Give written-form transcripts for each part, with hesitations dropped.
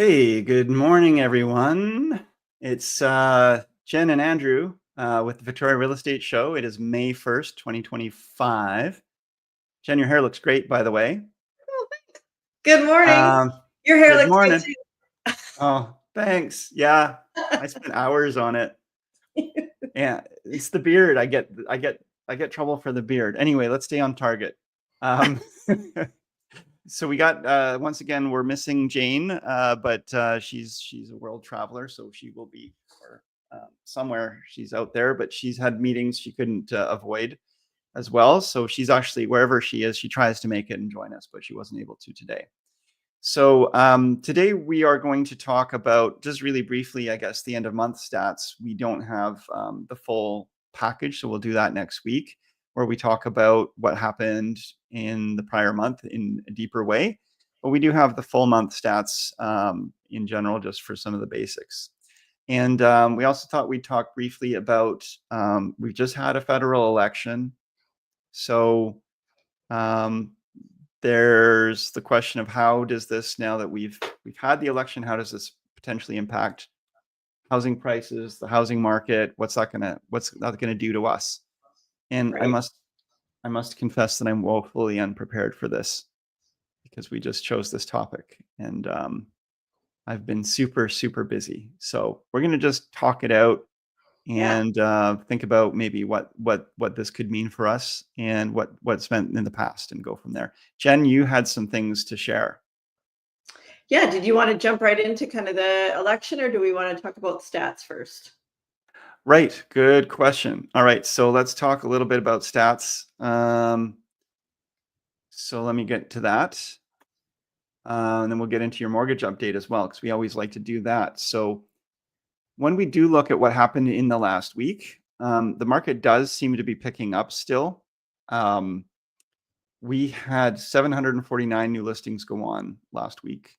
Hey, good morning, everyone. It's Jen and Andrew with the Victoria Real Estate Show. It is May 1st, 2025. Jen, your hair looks great, by the way. Oh, thanks. Good morning. Um, Your hair Good looks morning. good Oh, thanks. Yeah, I too. spent hours on it. Yeah, it's the beard. I get trouble for the beard. Anyway, let's stay on target. Um, so we got once again we're missing Jane, but she's a world traveler, so she will be or, somewhere. She's out there, but she's had meetings she couldn't avoid as well. So she's actually wherever she is, she tries to make it and join us, but she wasn't able to today. So today we are going to talk about just really briefly, I guess, the end of month stats. We don't have the full package, so we'll do that next week, where we talk about what happened in the prior month in a deeper way. But we do have the full month stats in general, just for some of the basics. And we also thought we'd talk briefly about we've just had a federal election, so um, there's the question of how does this, now that we've had the election, how does this potentially impact housing prices, the housing market? What's that gonna do to us? And I Right. must confess that I'm woefully unprepared for this because we just chose this topic, and I've been super busy. So we're gonna just talk it out Yeah. and think about maybe what this could mean for us and what's meant in the past, and go from there. Jen, you had some things to share. Yeah. Did you want to jump right into kind of the election, or do we want to talk about stats first? Right, good question. All right, so let's talk a little bit about stats. So let me get to that, and then we'll get into your mortgage update as well, because we always like to do that. So when we do look at what happened in the last week, the market does seem to be picking up still. Um, we had 749 new listings go on last week,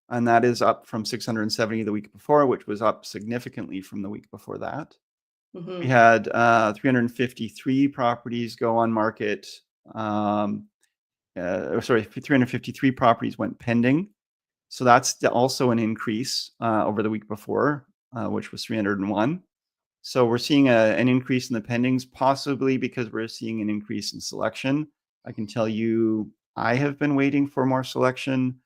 and that is up from 670 the week before, which was up significantly from the week before that. We Hmm. had 353 properties go on market. Sorry, 353 properties went pending. So that's also an increase over the week before, which was 301. So we're seeing an increase in the pendings, possibly because we're seeing an increase in selection. I can tell you, I have been waiting for more selection,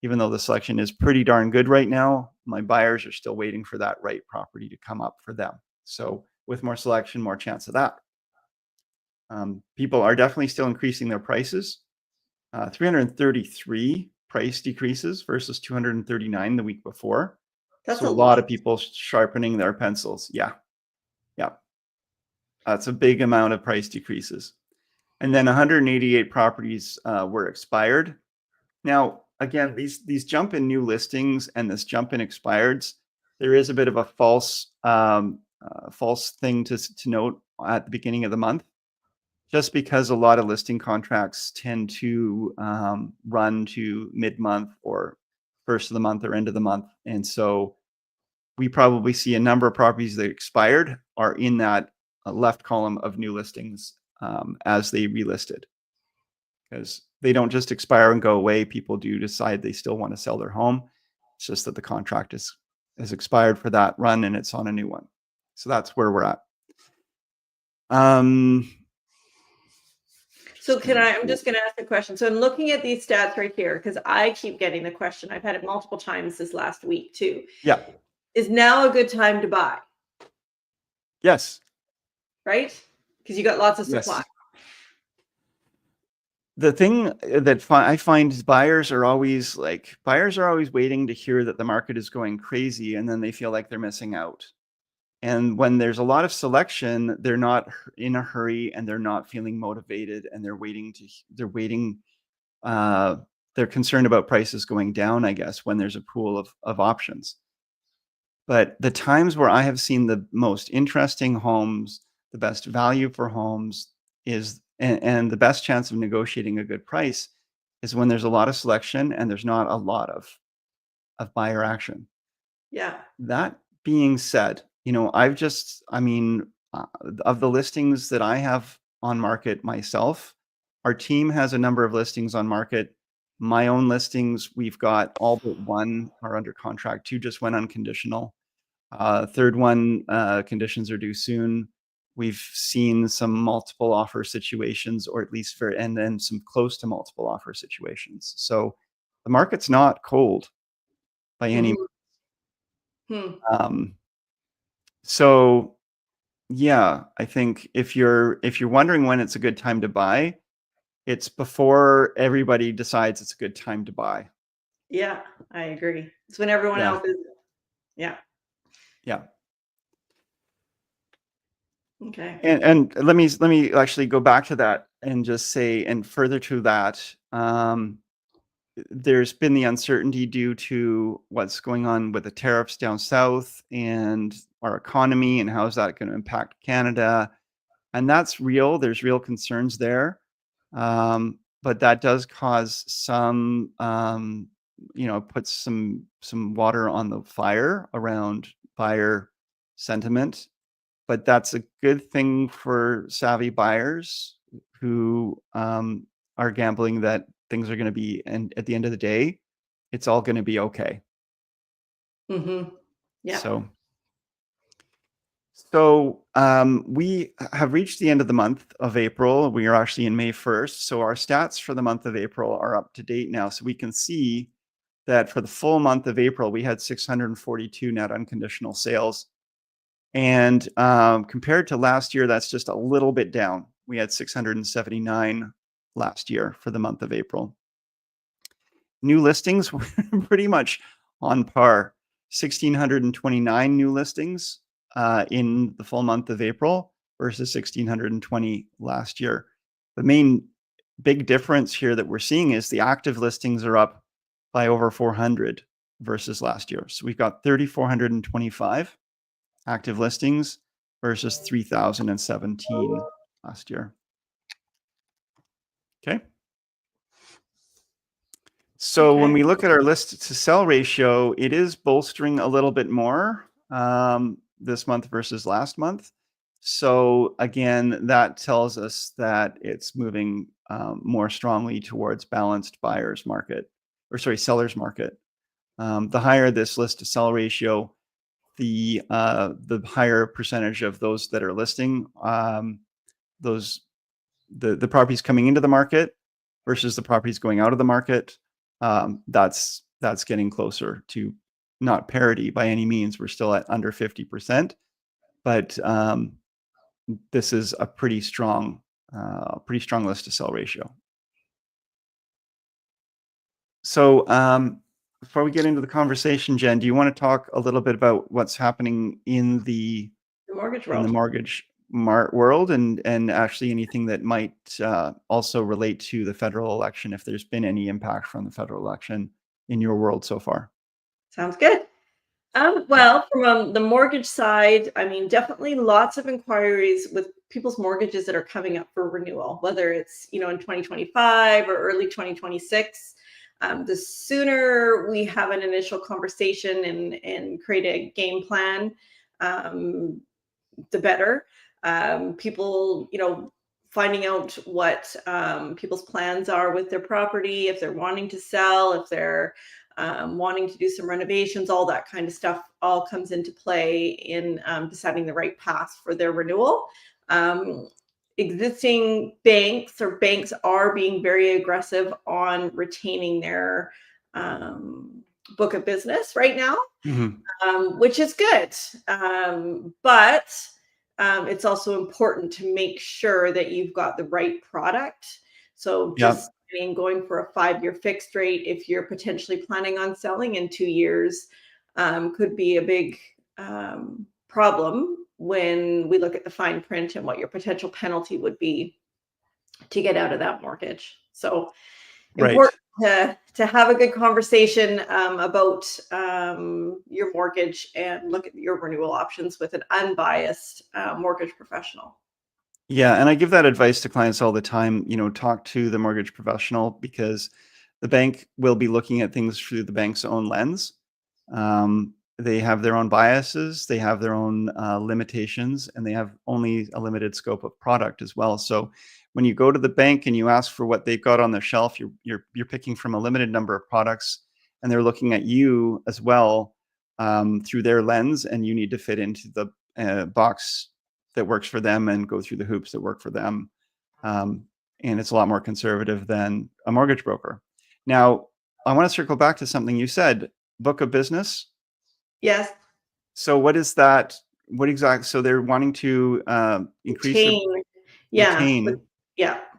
even though the selection is pretty darn good right now. My buyers are still waiting for that right property to come up for them. So with more selection, more chance of that. People are definitely still increasing their prices. 333 price decreases versus 239 the week before. That's So a a lot lot. of people sharpening their pencils. Yeah, yeah. That's a big amount of price decreases. And then 188 properties were expired. Now, again, these jump in new listings and this jump in expireds, there is a bit of a false thing to note at the beginning of the month, just because a lot of listing contracts tend to run to mid-month or first of the month or end of the month. And so we probably see a number of properties that expired are in that left column of new listings as they relisted, because they don't just expire and go away. People do decide they still want to sell their home. It's just that the contract is expired for that run and it's on a new one. So that's where we're at. Um, So I'm just going to ask a question. So in looking at these stats right here, because I keep getting the question, I've had it multiple times this last week too. Yeah. Is now a good time to buy, Yes. right? Because you got lots of supply. Yes. The thing that I find is buyers are always waiting to hear that the market is going crazy, and then they feel like they're missing out. And when there's a lot of selection, they're not in a hurry and they're not feeling motivated, and they're waiting. Uh, they're concerned about prices going down, I guess, when there's a pool of options. But the times where I have seen the most interesting homes, the best value for homes and the best chance of negotiating a good price is when there's a lot of selection and there's not a lot of buyer action. Yeah. That being said, uh, of the listings that I have on market myself, our team has a number of listings on market. My own listings, we've got all but one are under contract. Two just went unconditional. Third one, conditions are due soon. We've seen some multiple offer situations, or at least and then some close to multiple offer situations. So the market's not cold by any. Hmm. So yeah, I think if you're wondering when it's a good time to buy, it's before everybody decides it's a good time to buy. Yeah, I agree. It's when everyone Yeah. else is. Yeah. Yeah. Okay. And let me actually go back to that and just say, and further to that, there's been the uncertainty due to what's going on with the tariffs down south and our economy and how is that going to impact Canada. And that's real. There's real concerns there. But that does cause some, puts some water on the fire around buyer sentiment. But that's a good thing for savvy buyers who are gambling that things are going to be, and at the end of the day, it's all going to be okay. Yeah. So we have reached the end of the month of April. We are actually in May 1st. So our stats for the month of April are up to date now. So we can see that for the full month of April, we had 642 net unconditional sales. And compared to last year, that's just a little bit down. We had 679 last year for the month of April. New listings were pretty much on par. 1,629 new listings in the full month of April versus 1,620 last year. The main big difference here that we're seeing is the active listings are up by over 400 versus last year. So we've got 3,425 active listings versus 3,017 last year. Okay. So when we look at our list to sell ratio, it is bolstering a little bit more this month versus last month. So again, that tells us that it's moving more strongly towards balanced sellers market. The higher this list to sell ratio, the higher percentage of those that are listing, the properties coming into the market versus the properties going out of the market. That's getting closer to not parity by any means. We're still at under 50%, but this is a pretty strong list to sell ratio. So before we get into the conversation, Jen, do you want to talk a little bit about what's happening in the mortgage world? In the mortgage world, and actually anything that might also relate to the federal election, if there's been any impact from the federal election in your world so far. Sounds good. Well, from the mortgage side, I mean, definitely lots of inquiries with people's mortgages that are coming up for renewal, whether it's, in 2025 or early 2026. The sooner we have an initial conversation and create a game plan, the better. People, finding out what people's plans are with their property, if they're wanting to sell, if they're wanting to do some renovations, all that kind of stuff all comes into play in deciding the right path for their renewal. Existing banks are being very aggressive on retaining their book of business right now, which is good. But it's also important to make sure that you've got the right product. So just going for a 5-year fixed rate, if you're potentially planning on selling in 2 years, could be a big problem when we look at the fine print and what your potential penalty would be to get out of that mortgage. So important to have a good conversation about your mortgage and look at your renewal options with an unbiased mortgage professional. Yeah, and I give that advice to clients all the time. Talk to the mortgage professional, because the bank will be looking at things through the bank's own lens. they have their own biases, they have their own limitations, and they have only a limited scope of product as well. So when you go to the bank and you ask for what they've got on their shelf, you're picking from a limited number of products, and they're looking at you as well through their lens, and you need to fit into the box that works for them and go through the hoops that work for them. And it's a lot more conservative than a mortgage broker. Now, I want to circle back to something you said, book of business. Yes. So what is that? What exactly? So they're wanting to increase retain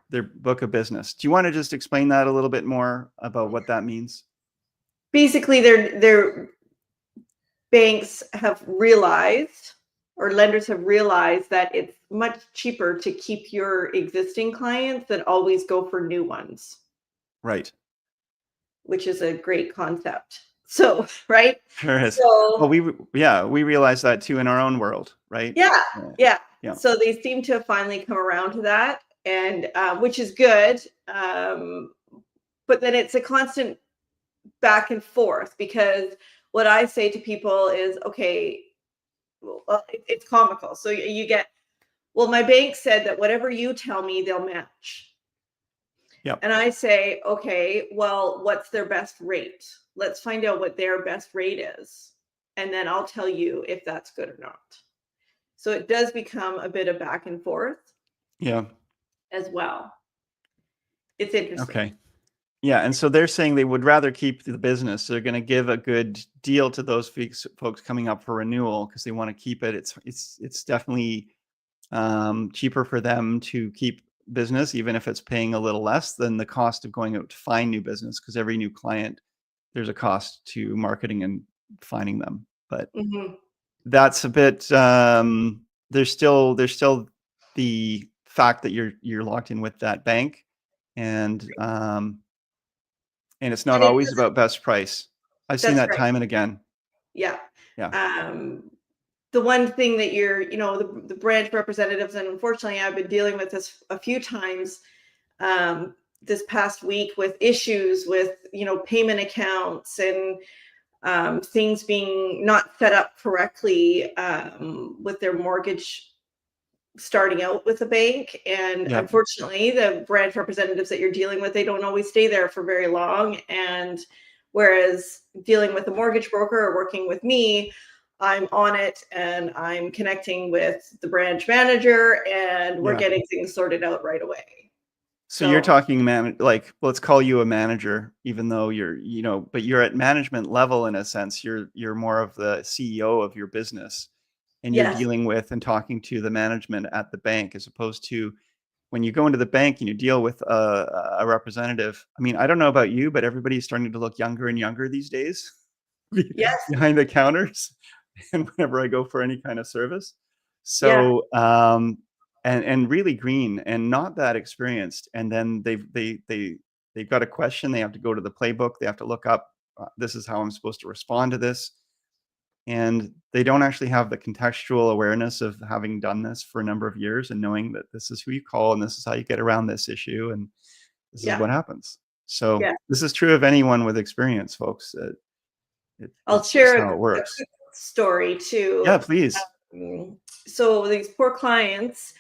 their book of business. Do you want to just explain that a little bit more about what that means? Basically, their banks have realized, or lenders have realized, that it's much cheaper to keep your existing clients than always go for new ones. Right. Which is a great concept. So, right? Sure is. So, well, we realize that too in our own world, right? Yeah. So they seem to have finally come around to that, and which is good. But then it's a constant back and forth, because what I say to people is, okay, well, it's comical. So you get, well, my bank said that whatever you tell me, they'll match. Yep. And I say, okay, well, what's their best rate? Let's find out what their best rate is, and then I'll tell you if that's good or not. So it does become a bit of back and forth. Yeah. As well. It's interesting. Okay. Yeah, and so they're saying they would rather keep the business. So they're going to give a good deal to those folks coming up for renewal because they want to keep it. It's definitely cheaper for them to keep business, even if it's paying a little less than the cost of going out to find new business, because every new client, there's a cost to marketing and finding them. But that's a bit there's still the fact that you're locked in with that bank, and it's not always about best price. I've seen that time and again. Yeah. The one thing that the branch representatives, and unfortunately I've been dealing with this a few times this past week, with issues with payment accounts and things being not set up correctly with their mortgage starting out with a bank. And unfortunately, the branch representatives that you're dealing with, they don't always stay there for very long. And whereas dealing with a mortgage broker or working with me, I'm on it and I'm connecting with the branch manager, and we're getting things sorted out right away. So you're talking like, let's call you a manager, even though but you're at management level in a sense. You're more of the CEO of your business, and you're dealing with and talking to the management at the bank, as opposed to when you go into the bank and you deal with a representative. I mean, I don't know about you, but everybody's starting to look younger and younger these days behind the counters, and whenever I go for any kind of service. So and really green and not that experienced. And then they've got a question. They have to go to the playbook. They have to look up, this is how I'm supposed to respond to this. And they don't actually have the contextual awareness of having done this for a number of years and knowing that this is who you call and this is how you get around this issue, and this is what happens. So this is true of anyone with experience, folks. I'll share how it works. A story too. Yeah, please. So these poor clients,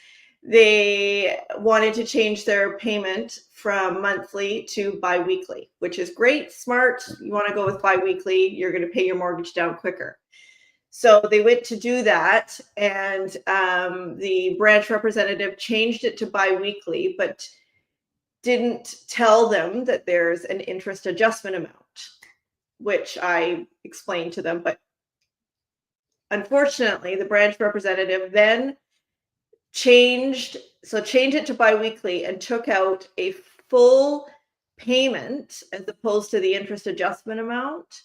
they wanted to change their payment from monthly to biweekly, which is great, smart. You want to go with biweekly, you're going to pay your mortgage down quicker. So they went to do that, and the branch representative changed it to biweekly, but didn't tell them that there's an interest adjustment amount, which I explained to them. But unfortunately, the branch representative then changed it to biweekly and took out a full payment as opposed to the interest adjustment amount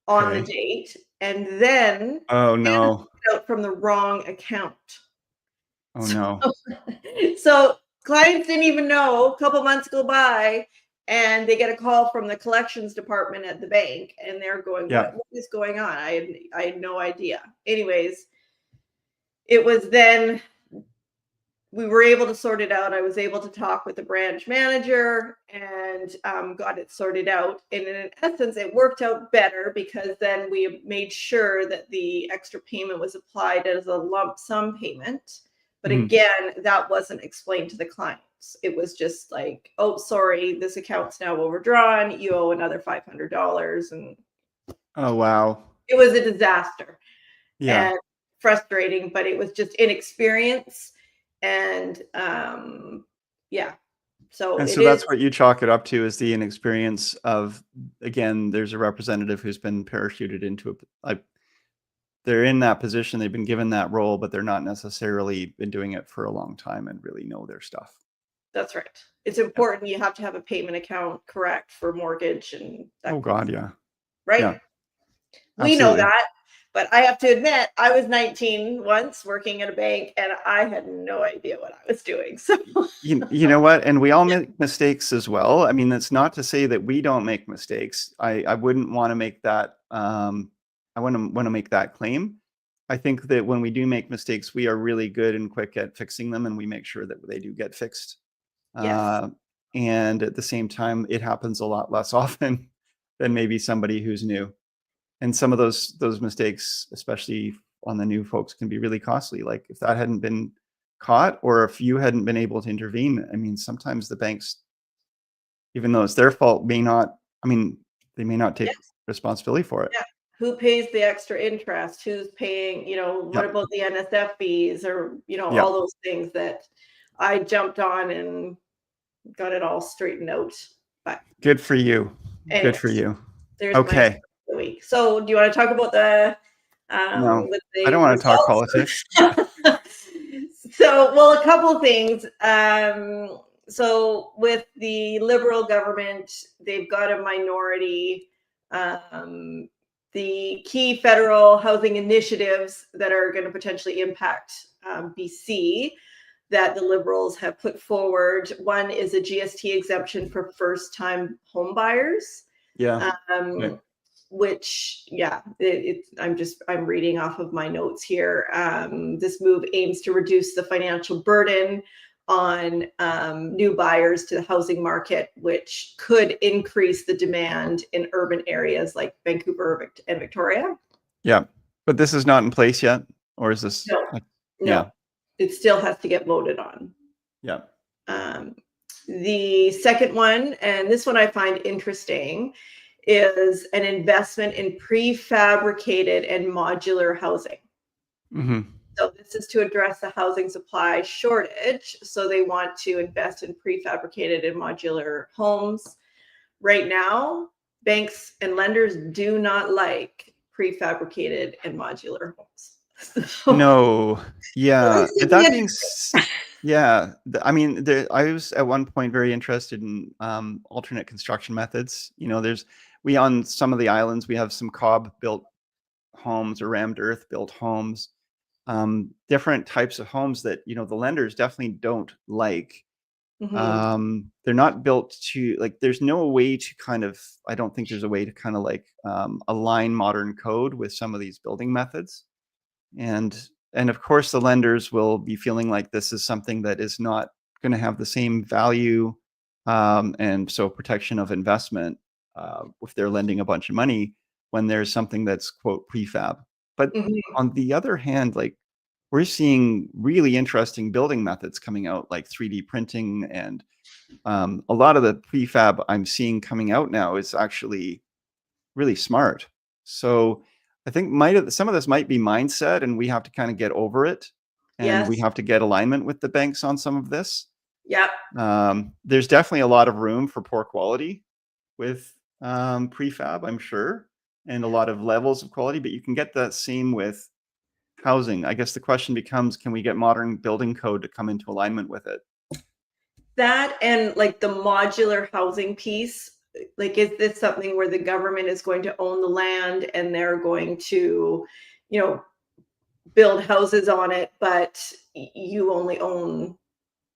on the date, and then out from the wrong account. So clients didn't even know. A couple months go by and they get a call from the collections department at the bank, and they're going, what is going on? I had no idea. Anyways, it was then we were able to sort it out. I was able to talk with the branch manager and got it sorted out. And in essence, it worked out better because then we made sure that the extra payment was applied as a lump sum payment. But again, that wasn't explained to the clients. It was just like, oh, sorry, this account's now overdrawn. You owe another $500. And oh, wow. it was a disaster. Yeah. And frustrating, but it was just inexperience. And yeah, so And it so is. that's what you chalk it up to, is the inexperience of, again, there's a representative who's been parachuted into they're in that position, they've been given that role, but they're not necessarily been doing it for a long time and really know their stuff. That's right. It's important. You have to have a payment account correct for mortgage and that. Oh God, yeah. Right. Yeah, We know absolutely. that, but I have to admit, I was 19 once working at a bank and I had no idea what I was doing. So You know what? And we all make mistakes as well. I mean, that's not to say that we don't make mistakes. I wouldn't want to make that I want to make that claim. I think that when we do make mistakes, we are really good and quick at fixing them, and we make sure that they do get fixed. yes, And at the same time, it happens a lot less often than maybe somebody who's new. And some of those mistakes, especially on the new folks, can be really costly. Like if that hadn't been caught, or if you hadn't been able to intervene, I mean, sometimes the banks, even though it's their fault, may not, I mean, they may not take yes, responsibility for it. yeah. Who pays the extra interest? Who's paying, what Yep. about the NSF fees or, all Yep. those things that I jumped on and got it all straightened out. But Good for you. Good for anyways, you. there's my Okay. the week. So do you want to talk about the No, with I the don't want to talk results? politics. So, well, a couple of things. So with the Liberal government, they've got a minority. The key federal housing initiatives that are going to potentially impact BC that the Liberals have put forward. One is a GST exemption for first-time home buyers. Yeah. Okay. Which, yeah, I'm reading off of my notes here. This move aims to reduce the financial burden on new buyers to the housing market, which could increase the demand in urban areas like Vancouver and Victoria. Yeah. But this is not in place yet, or is this? No, Yeah. it still has to get voted on. Yeah. The second one, and this one I find interesting, is an investment in prefabricated and modular housing. So this is to address the housing supply shortage. So they want to invest in prefabricated and modular homes. Right now, banks and lenders do not like prefabricated and modular homes. No. Yeah. So That being yeah, I mean, I was at one point very interested in alternate construction methods. We on some of the islands, we have some cob built homes or rammed earth built homes, different types of homes that, the lenders definitely don't like. They're not built to, like, there's no way to I don't think there's a way to align modern code with some of these building methods. And of course, the lenders will be feeling like this is something that is not going to have the same value, and so protection of investment, if they're lending a bunch of money when there's something that's quote prefab. But on the other hand, like, we're seeing really interesting building methods coming out, like 3D printing, and a lot of the prefab I'm seeing coming out now is actually really smart. So I think some of this might be mindset, and we have to kind of get over it, and we yes, have to get alignment with the banks on some of this. yep. There's definitely a lot of room for poor quality with prefab, I'm sure, and a lot of levels of quality, but you can get that same with housing. I guess the question becomes, can we get modern building code to come into alignment with it? That and like the modular housing piece, like, is this something where the government is going to own the land and they're going to, build houses on it, but you only own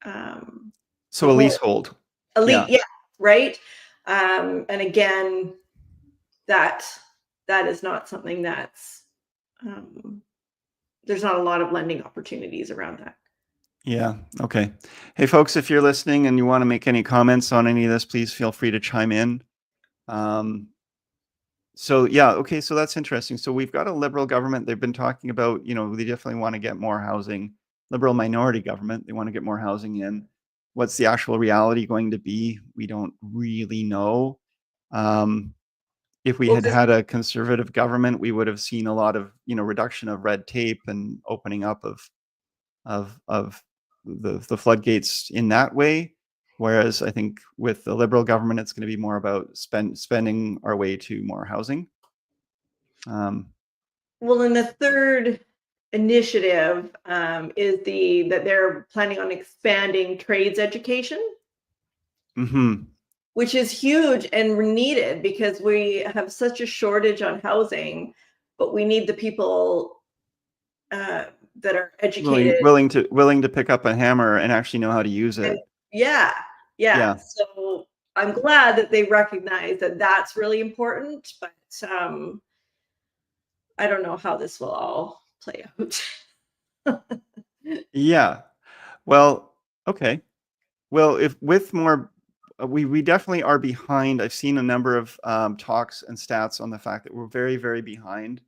So the a whole leasehold. elite, Yeah. yeah, right. And again, that is not something that's there's not a lot of lending opportunities around that. Yeah. Okay. Hey, folks, if you're listening and you want to make any comments on any of this, please feel free to chime in. Um, so yeah, okay. So that's interesting. So we've got a liberal government. They've been talking about, they definitely want to get more housing. Liberal minority government. They want to get more housing in. What's the actual reality going to be? We don't really know. If we Well, had had a conservative government, we would have seen a lot of, reduction of red tape and opening up of the floodgates in that way. Whereas I think with the liberal government, it's going to be more about spending our way to more housing. well, in the third initiative is that they're planning on expanding trades education, which is huge and needed because we have such a shortage on housing, but we need the people that are educated. willing to pick up a hammer and actually know how to use it. Yeah. Yeah. So I'm glad that they recognize that that's really important, but I don't know how this will all play out. Yeah. Well, okay. Well, if with more, we definitely are behind. I've seen a number of talks and stats on the fact that we're very, very behind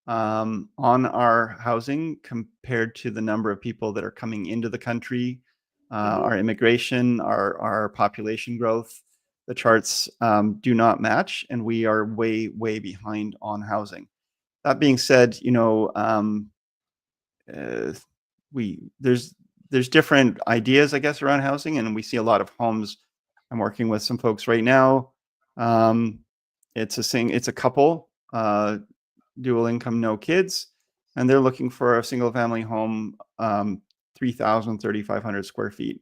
on our housing compared to the number of people that are coming into the country, our immigration, our population growth. The charts do not match, and we are way, way behind on housing. That being said, there's different ideas, I guess, around housing, and we see a lot of homes. I'm working with some folks right now. It's a couple, dual income, no kids, and they're looking for a single family home, 3,000, 3,500 square feet.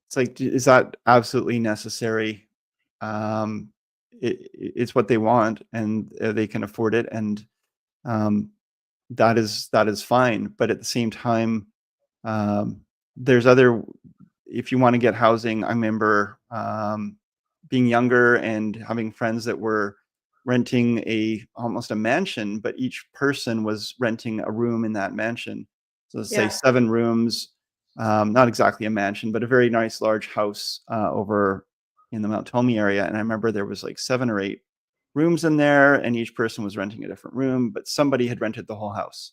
It's like, is that absolutely necessary? It's what they want, and they can afford it, and that is fine. But at the same time, there's other, if you want to get housing, I remember being younger and having friends that were renting almost a mansion, but each person was renting a room in that mansion. So let's say 7 rooms, not exactly a mansion, but a very nice large house over in the Mount Tomie area. And I remember there was like 7 or 8 rooms in there, and each person was renting a different room, but somebody had rented the whole house.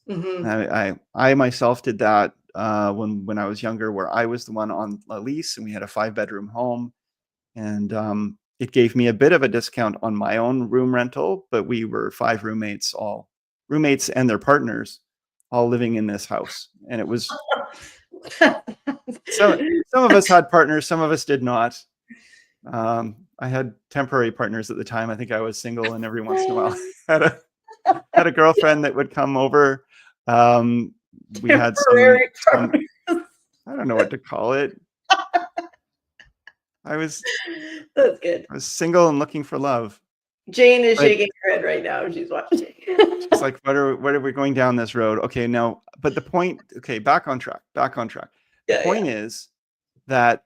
I myself did that when I was younger, where I was the one on a lease, and we had a 5-bedroom home, and it gave me a bit of a discount on my own room rental. But we were 5 roommates, all roommates and their partners, all living in this house, and it was some of us had partners, some of us did not. I had temporary partners at the time. I think I was single, and every once in a while had a girlfriend that would come over. We had some, I don't know what to call it. That's good. I was single and looking for love. Jane is shaking her head right now. She's watching. She's like, what are we going down this road? Okay, no, but the point, okay, back on track. The point is that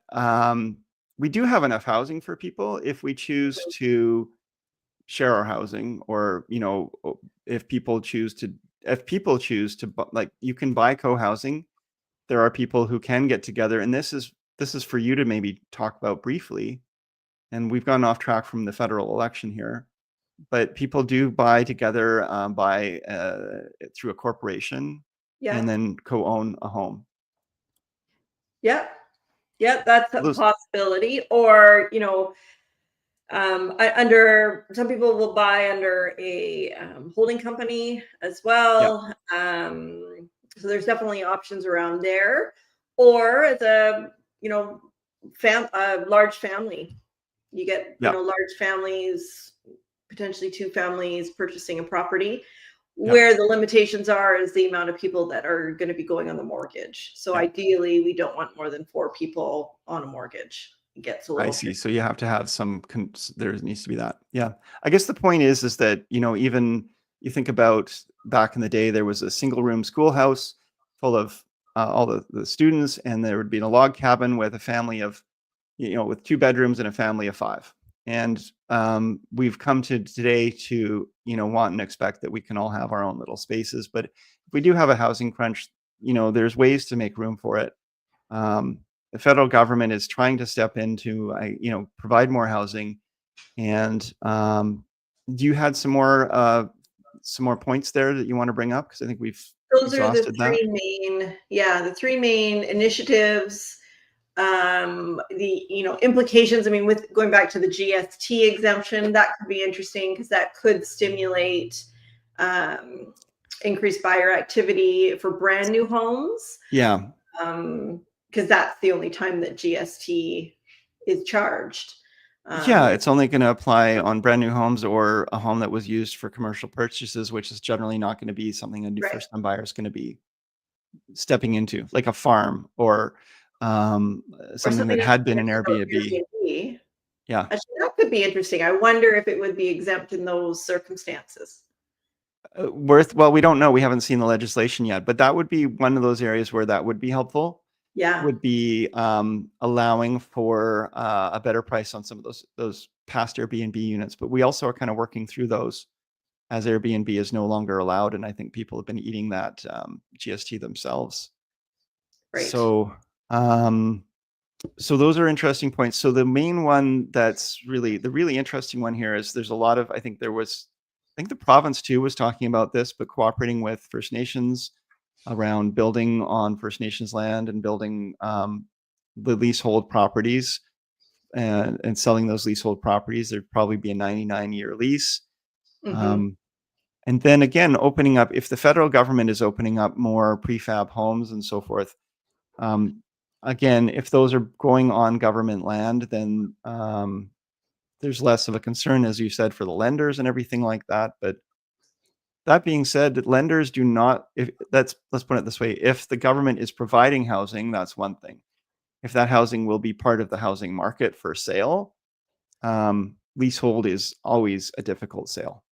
we do have enough housing for people if we choose to share our housing, or if people choose to, like, you can buy co-housing. There are people who can get together, and this is for you to maybe talk about briefly. And we've gone off track from the federal election here, but people do buy together, through a corporation, and then co-own a home. That's a possibility. Or under, some people will buy under a holding company as well. So there's definitely options around there. Or as a large family, you get large families, potentially 2 families purchasing a property. Where the limitations is the amount of people that are going to be going on the mortgage. So ideally, we don't want more than 4 people on a mortgage. It gets a little. I see. So you have to have some. There needs to be that. Yeah. I guess the point is that even you think about back in the day, there was a single room schoolhouse full of all the students, and there would be a log cabin with a family of, with 2 bedrooms and a family of 5. And we've come to today to want and expect that we can all have our own little spaces. But if we do have a housing crunch, there's ways to make room for it. The federal government is trying to step in to, provide more housing. And you had some more points there that you want to bring up? Because I think we've Those are exhausted that. the three main initiatives. The implications. I mean, with going back to the GST exemption, that could be interesting because that could stimulate increased buyer activity for brand new homes. Yeah. Because that's the only time that GST is charged. Yeah, it's only going to apply on brand new homes or a home that was used for commercial purchases, which is generally not going to be something a new Right. first-time buyer is going to be stepping into, like a farm or something that had been an Airbnb. Yeah. Actually, that could be interesting. I wonder if it would be exempt in those circumstances. Well, we don't know. We haven't seen the legislation yet, but that would be one of those areas where that would be helpful. Yeah. Would be allowing for a better price on some of those past Airbnb units. But we also are kind of working through those as Airbnb is no longer allowed, and I think people have been eating that GST themselves. Right. So those are interesting points. So the main one that's really interesting one here is there's a lot of, I think the province too was talking about this, but cooperating with First Nations around building on First Nations land and building the leasehold properties and selling those leasehold properties. There'd probably be a 99-year lease. And then again, opening up, if the federal government is opening up more prefab homes and so forth, again, if those are going on government land, then there's less of a concern, as you said, for the lenders and everything like that. But that being said, lenders do not, let's put it this way, if the government is providing housing, that's one thing. If that housing will be part of the housing market for sale, leasehold is always a difficult sale.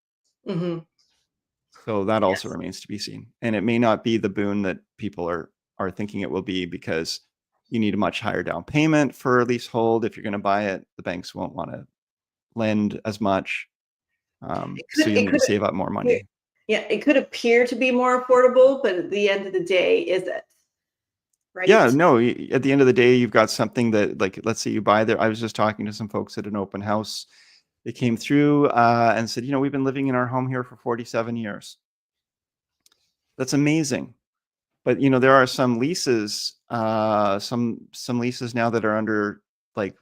So that also remains to be seen. And it may not be the boon that people are thinking it will be, because you need a much higher down payment for a leasehold. If you're going to buy it, the banks won't want to lend as much. So you need to save up more money. Yeah, it could appear to be more affordable, but at the end of the day, is it? Right? Yeah, no, at the end of the day, you've got something that, like, let's say you buy there. I was just talking to some folks at an open house. They came through and said, we've been living in our home here for 47 years. That's amazing. But, there are some leases, some leases now that are under like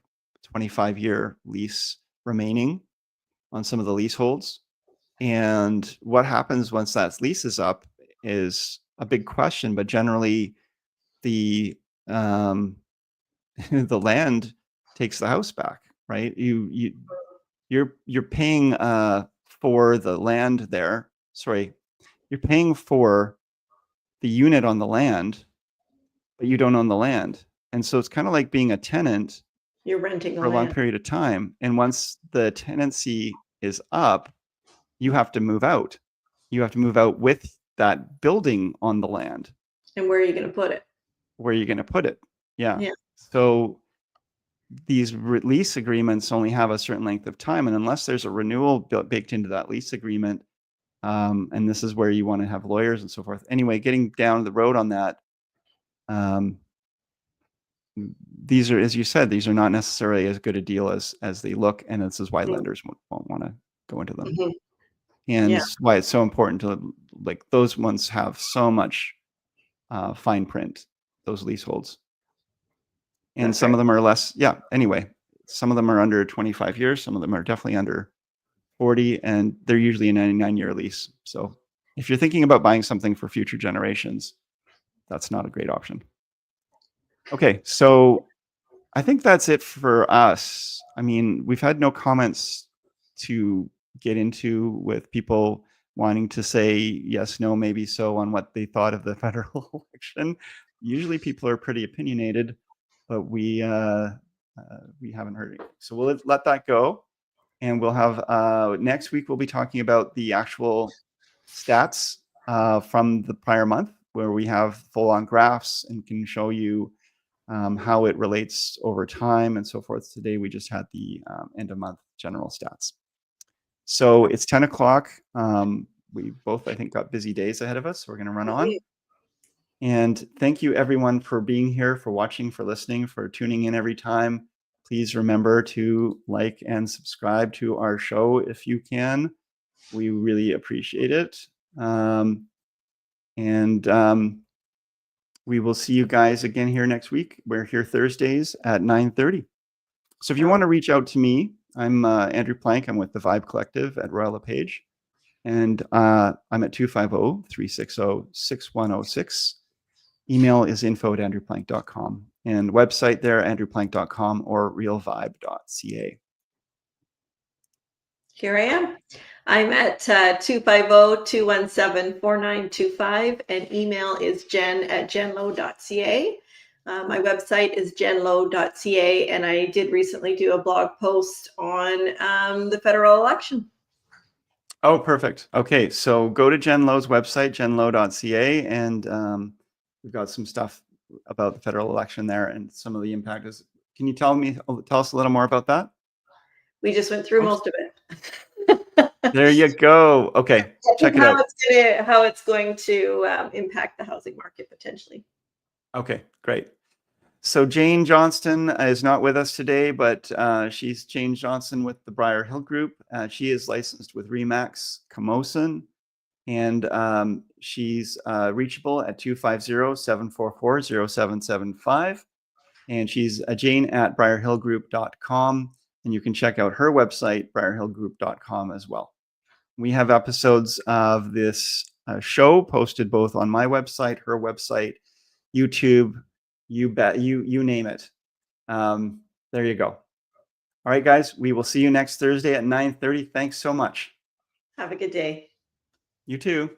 25-year lease remaining on some of the leaseholds. And what happens once that lease is up is a big question, but generally the the land takes the house back, right? You're paying for the land there. Sorry, you're paying for the unit on the land, but you don't own the land. And so it's kind of like being a tenant. You're renting for a long period of time. And once the tenancy is up, you have to move out. You have to move out with that building on the land. And where are you going to put it? Where are you going to put it? Yeah. So these lease agreements only have a certain length of time. And unless there's a renewal baked into that lease agreement, and this is where you want to have lawyers and so forth. Anyway, getting down the road on that, these are, as you said, these are not necessarily as good a deal as they look. And this is why lenders won't want to go into them. And why it's so important to, like, those ones have so much fine print, those leaseholds. And some of them are less. Yeah. Anyway, some of them are under 25 years. Some of them are definitely under 40, and they're usually a 99-year lease. So if you're thinking about buying something for future generations, that's not a great option. Okay. So I think that's it for us. I mean, we've had no comments to get into with people wanting to say yes, no, maybe so on what they thought of the federal election. Usually people are pretty opinionated, but we haven't heard anything. So we'll let that go. And we'll have next week, we'll be talking about the actual stats from the prior month, where we have full on graphs and can show you how it relates over time and so forth. Today, we just had the end of month general stats. So it's 10 o'clock. We both, I think, got busy days ahead of us. So we're going to run on. And thank you everyone for being here, for watching, for listening, for tuning in every time. Please remember to like and subscribe to our show if you can. We really appreciate it. We will see you guys again here next week. We're here Thursdays at 9:30. So if you want to reach out to me, I'm Andrew Plank. I'm with the Vibe Collective at Royal LePage. And I'm at 250-360-6106. Email is info@andrewplank.com. And website there, andrewplank.com or realvibe.ca. Here I am. I'm at 250-217-4925, and email is jen@jenlowe.ca. My website is jenlowe.ca, and I did recently do a blog post on the federal election. Oh, perfect. Okay, so go to Jen Lowe's website, jenlowe.ca, and we've got some stuff about the federal election there and some of the impact. Can you tell us a little more about that? We just went through most of it. There you go. Okay, check it out. How it's going to impact the housing market potentially. Okay, great. So Jane Johnston is not with us today, but she's Jane Johnston with the Briar Hill Group. She is licensed with RE/MAX Camosun, and she's reachable at 250-744-0775. And she's Jane at briarhillgroup.com, and you can check out her website, briarhillgroup.com, as well. We have episodes of this show posted both on my website, her website, YouTube, you name it. There you go. All right, guys, we will see you next Thursday at 9:30. Thanks so much. Have a good day. You too.